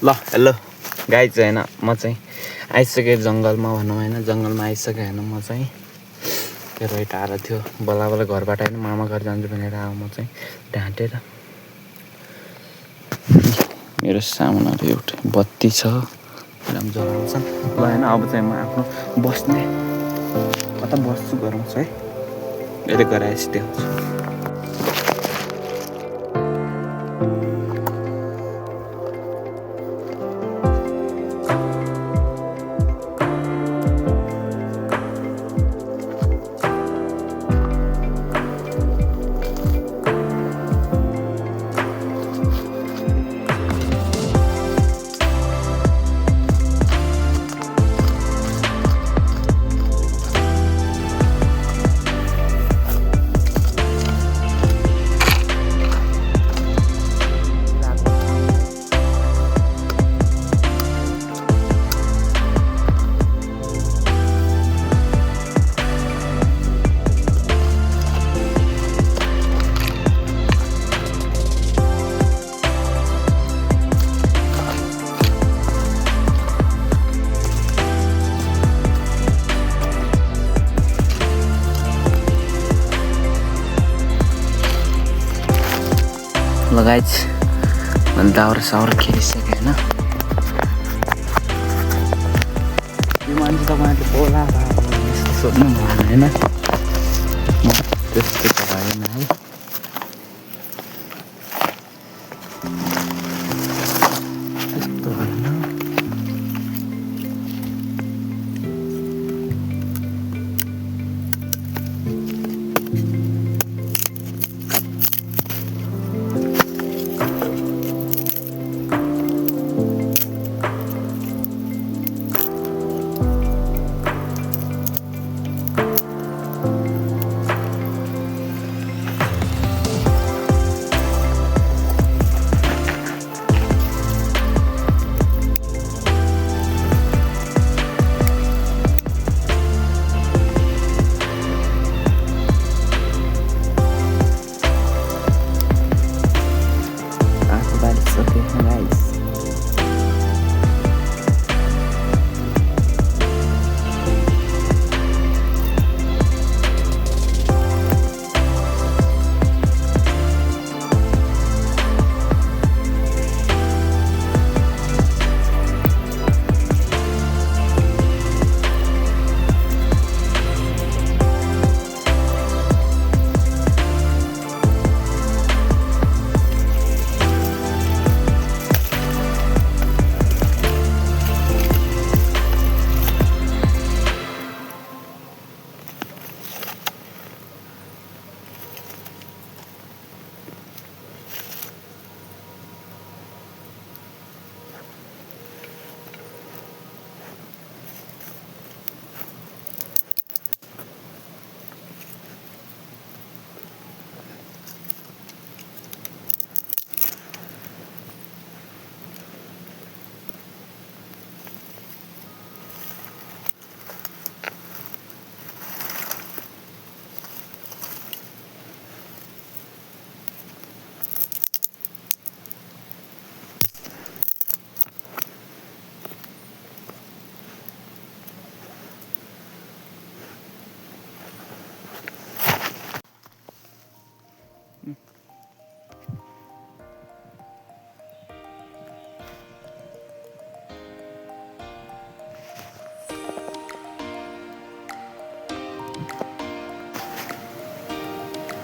ल hello guys होइन म चाहिँ आइसकेँ जङ्गलमा भनौँ होइन जङ्गलमा आइसकेँ होइन म चाहिँ त्यो रोइ टाढा थियो बल्ल बल्ल घरबाट होइन मामा घर जान्छु भनेर आऊ म चाहिँ ढाँटेर मेरो सामुनाहरू एउटा बत्ती छ राम्रो जलाउँछ ल होइन अब चाहिँ म आफ्नो बस्ने कता बस्छु गराउँछु है यतै गराएपछि देखाउँछु लगाइज मैले दाउरा साउरा खेलिसकेँ होइन यो मान्छे तपाईँहरूले बोलाएर यस्तो सोध्नु भएन होइन म त्यस्तो त भएन है त्यस्तो भएन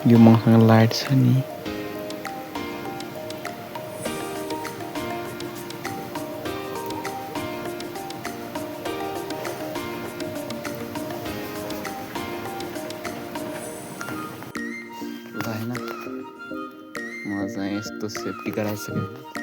यो मसँग लाइट छ नि ल होइन म चाहिँ यस्तो सेफ्टी गराइसकेँ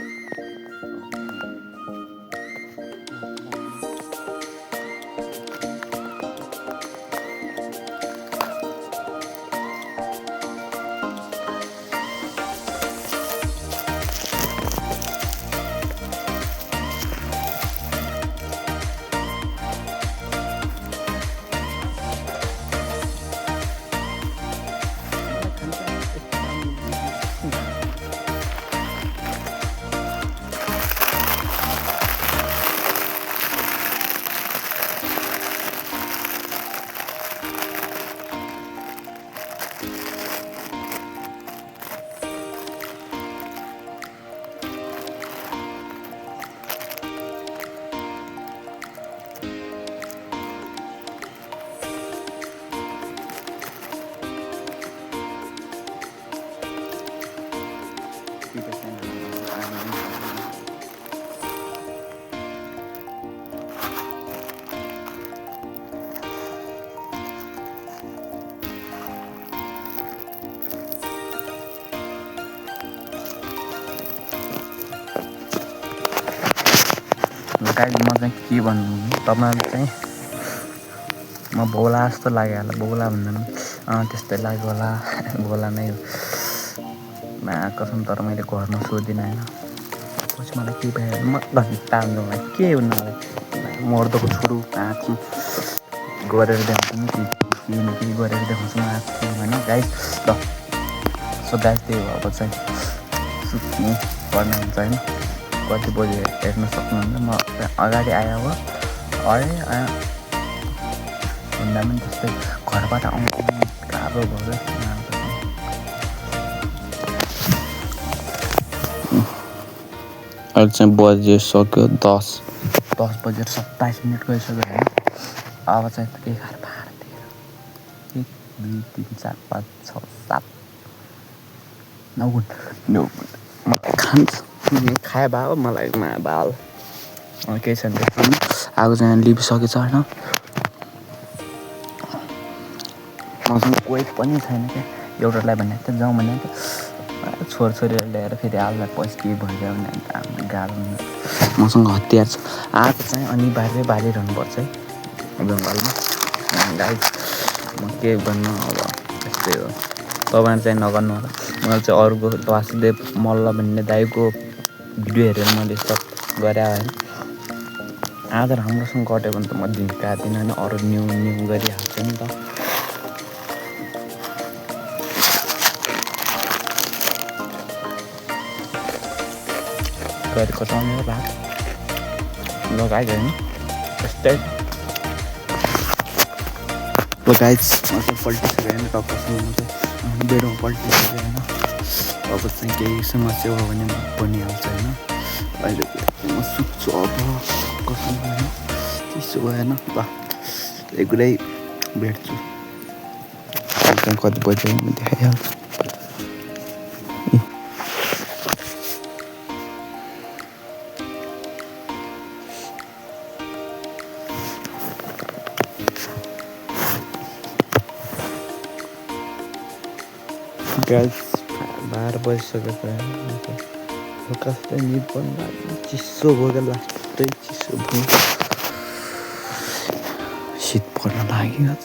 गाइज म चाहिँ के भन्नु तपाईँहरू चाहिँ म भोला जस्तो लाग्यो होला भोला भन्दा पनि त्यस्तै लाग्यो होला भोला नै हो कसम तर मैले घरमा सोधिनँ होइन पछि मलाई के भयो म घन्टा हुँदा के हुनलाई मर्दोको छोरो कहाँ गरेर देखाउँछु नि केही गरेर देखाउँछु म आएको होइन गाइज ल सो गाइज त्यही हो अब चाहिँ सुत्नु पर्ने हुन्छ होइन कति बजी हेर्न सक्नुहुन्छ म अगाडि आयो हो भन्दा पनि त्यस्तै घरबाट आउनु गाह्रो भयो अहिले चाहिँ बजिसक्यो 10 बजेर 27 मिनट गइसक्यो होइन अब चाहिँ 11 12 1 2 3 4 5 6 7 9 मलाई खान्छ खाए भयो मलाई बाल केही छैन आगो चाहिँ लिपिसकेछ होइन मसँग कोही पनि छैन क्या एउटालाई भनेको त जाउँ भने त छोरछोरीलाई ल्याएर फेरि हाल्दा पछि के भइदियो भने त गाह्रो मसँग हतियार छ आगो चाहिँ अनिवार्य बालिरहनुपर्छ है जङ्गलमा गाइस म के भन्नु अब यस्तै हो तपाईँहरू चाहिँ नगर्नु होला मैले चाहिँ अरूको वासुदेव मल्ल भन्ने दाइको भिडियो हेरेर मैले सब गरे होइन आज राम्रोसँग गट्यो भने त म दिन काट्दिनँ होइन अरू न्यु गरिहाल्छु नि त गरी कटाउने हो भात लगाइदियो होइन यस्तै गाइस पल्टिसक्यो होइन टक्कसँग चाहिँ बेडमा पल्टिसक्यो होइन अब चाहिँ केही समस्या हो भने म बनिहाल्छ होइन अहिले म सुत्छु अब कसम होइन चिसो भएन ल रेगुलै भेट्छु कति बजी म देखाइहाल्छु गाइस 12 बजिसक्यो कस्तै निद पनि लाग्यो चिसो भयो लास्टै चिसो भयो शीत पर्न लाग्यो त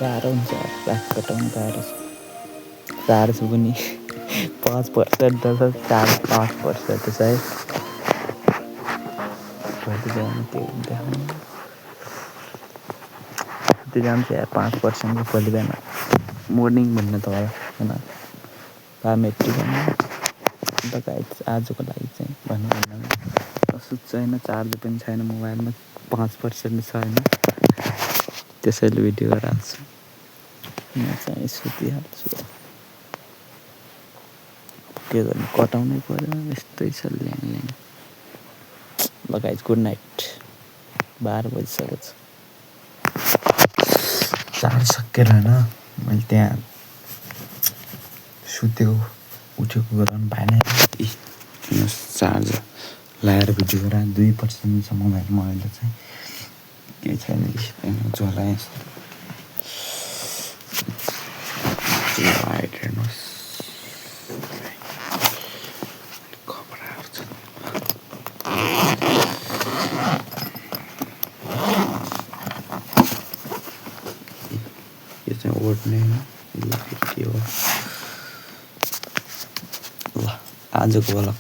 गाह्रो हुन्छ राख कटाउनु गाह्रो छ पनि 5% त 4-5% चाहिँ त्यो जान्छ यार 5% भोलि बिहान मर्निङ भन्ने त होला होइन बायोमेट्रिक अन्त गाइस आजको लागि चाहिँ भन्नु सुत्छ होइन चार्ज पनि छैन मोबाइलमा 5% छ होइन त्यसैले भिडियो गरिहाल्छु म चाहिँ सुतिहाल्छु के गर्नु कटाउनै पर्यो यस्तै छ ल्याङ ल गाइस गुड नाइट 12 बजिसकेको छ चार्ज सकेर होइन मैले त्यहाँ सुतेको उठेको गराउनु भएन चार्ज लगाएर भिडियो गरेर 2% छ मोबाइलमा अहिले चाहिँ केही छैन चलाएँ लाइट हेर्नुहोस् यो चाहिँ ओढ्ने के हो ल आजको भ्लग